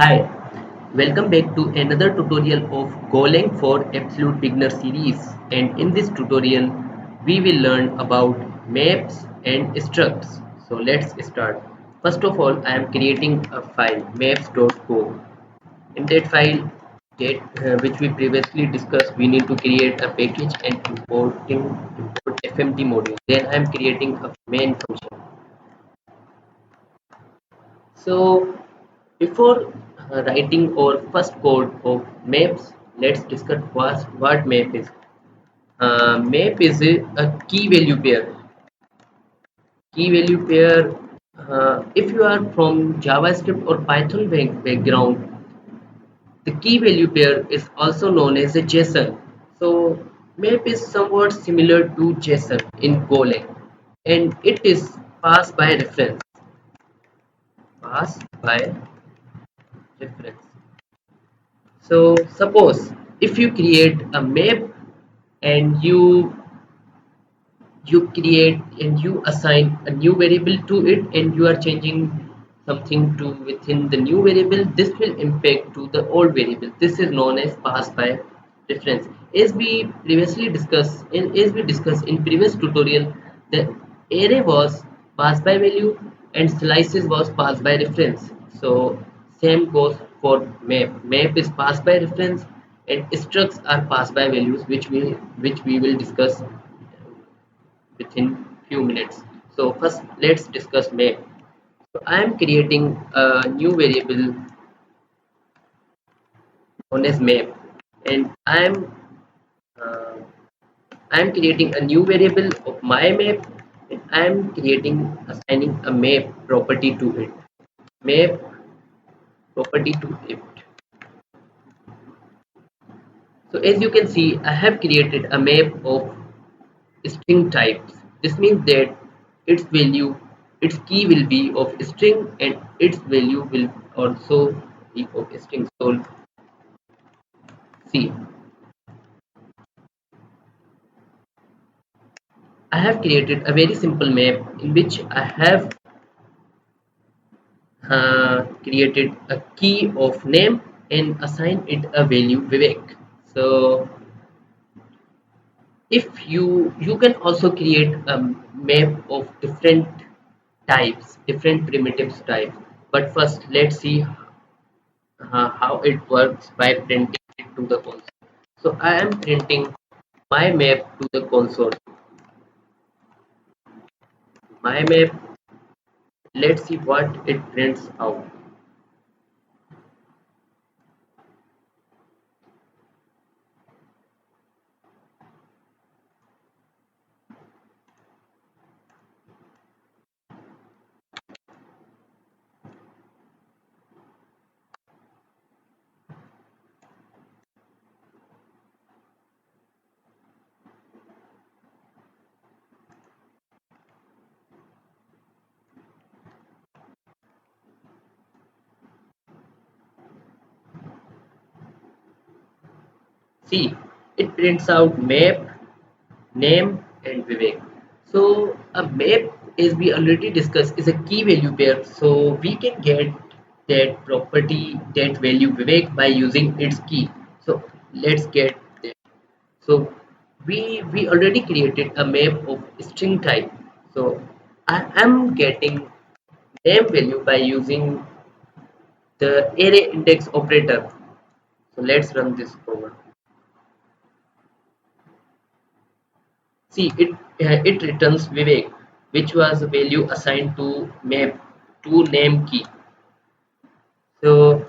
Hi, welcome back to another tutorial of Golang for Absolute Beginner series, and in this tutorial we will learn about maps and structs. So let's start. First of all, I am creating a file maps.go. In that file which we previously discussed, we need to create a package and import FMT module. Then I am creating a main function. So before writing our first code of maps, let's discuss what map is. Map is a key value pair. Key value pair. If you are from JavaScript or Python background, the key value pair is also known as a JSON. So map is somewhat similar to JSON in Golang, and it is passed by reference. Passed by reference. So suppose if you create a map and you create and you assign a new variable to it and you are changing something to within the new variable, this will impact to the old variable. This is known as pass by reference. As we discussed in previous tutorial, the array was passed by value and slices was passed by reference. So same goes for map is passed by reference and structs are passed by values, which we will discuss within few minutes. So first let's discuss map. So I am creating a new variable known as map, and uh, I am creating a new variable of my map, and I am creating assigning a map property to it. Map property to it. So as you can see, I have created a map of string types. This means that its value, its key will be of string and its value will also be of string. So see, I have created a very simple map in which I have created a key of name and assigned it a value Vivek. So if you can also create a map of different types, different primitives types. But first, let's see how it works by printing it to the console. So I am printing my map to the console. My map, let's see what it prints out. See, it prints out map, name, and Vivek. So a map, as we already discussed, is a key value pair. So we can get that property, that value Vivek by using its key. So let's get that. So we already created a map of string type. So I am getting name value by using the array index operator. So let's run this code. See, it returns Vivek, which was a value assigned to map to name key. So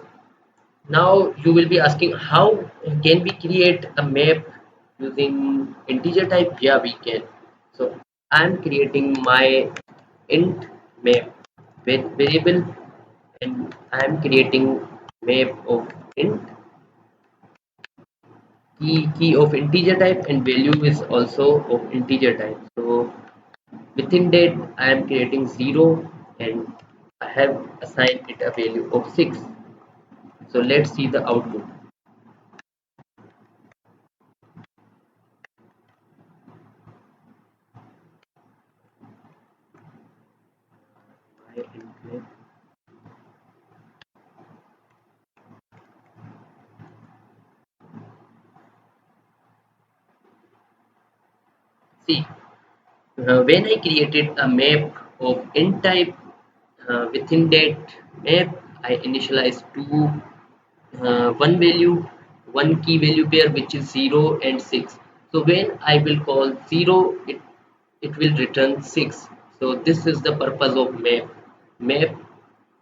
now you will be asking, how can we create a map using integer type? Yeah, we can. So I'm creating my int map variable, and I'm creating map of int key of integer type, and value is also of integer type. So within that I am creating 0 and I have assigned it a value of 6. So let's see the output. See, when I created a map of n type, within that map, I initialized one value, one key value pair, which is 0 and 6. So when I will call 0, it will return 6. So this is the purpose of map. Map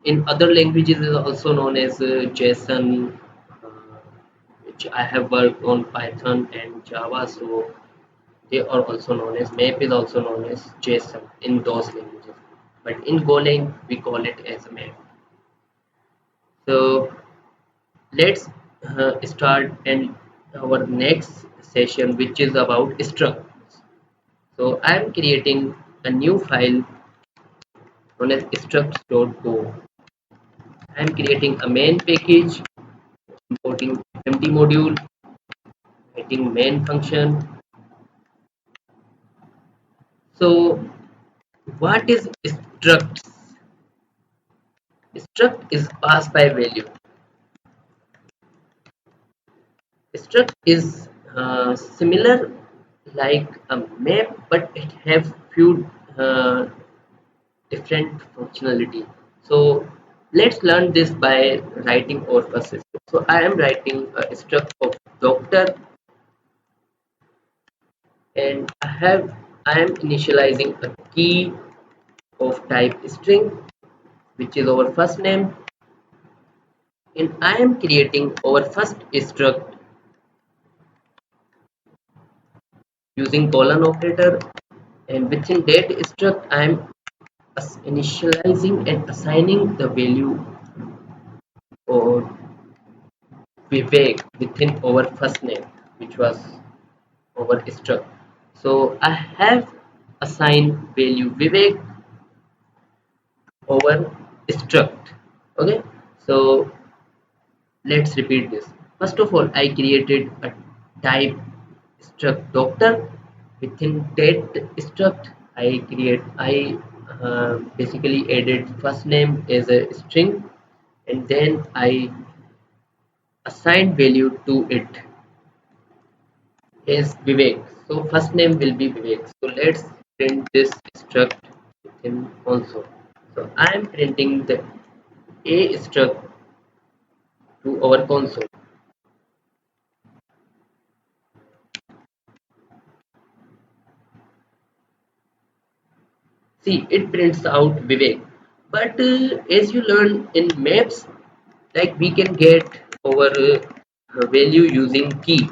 in other languages is also known as JSON, which I have worked on Python and Java. So they are also known as map is also known as JSON in those languages. But in Golang, we call it as a map. So let's start and our next session, which is about structs. So I'm creating a new file known as structs.go. I'm creating a main package, importing empty module, writing main function. So what is structs? Struct is pass by value. Struct is similar like a map, but it have few different functionality. So let's learn this by writing our first system. So I am writing a struct of doctor, and I am initializing a key of type string, which is our first name, and I am creating our first struct using colon operator, and within that struct I am initializing and assigning the value or Vivek within our first name, which was our struct. So I have assigned value Vivek over struct. Okay, so let's repeat this. First of all, I created a type struct doctor. Within that struct, I basically added first name as a string, and then I assigned value to it as Vivek. So first name will be Vivek. So let's print this struct within console. So I am printing the A struct to our console. See, it prints out Vivek. But as you learn in maps, like we can get our value using key.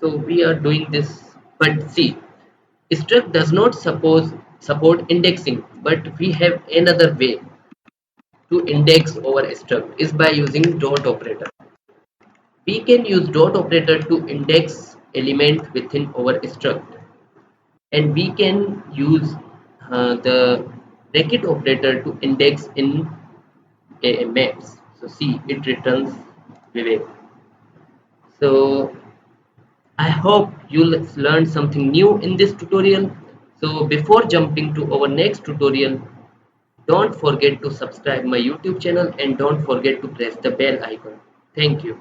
So we are doing this. But see, struct does not support indexing, but we have another way to index our struct is by using dot operator. We can use dot operator to index element within our struct, and we can use the bracket operator to index in a maps. So see, it returns Vivek. So I hope you learned something new in this tutorial. So before jumping to our next tutorial, don't forget to subscribe my YouTube channel and don't forget to press the bell icon. Thank you.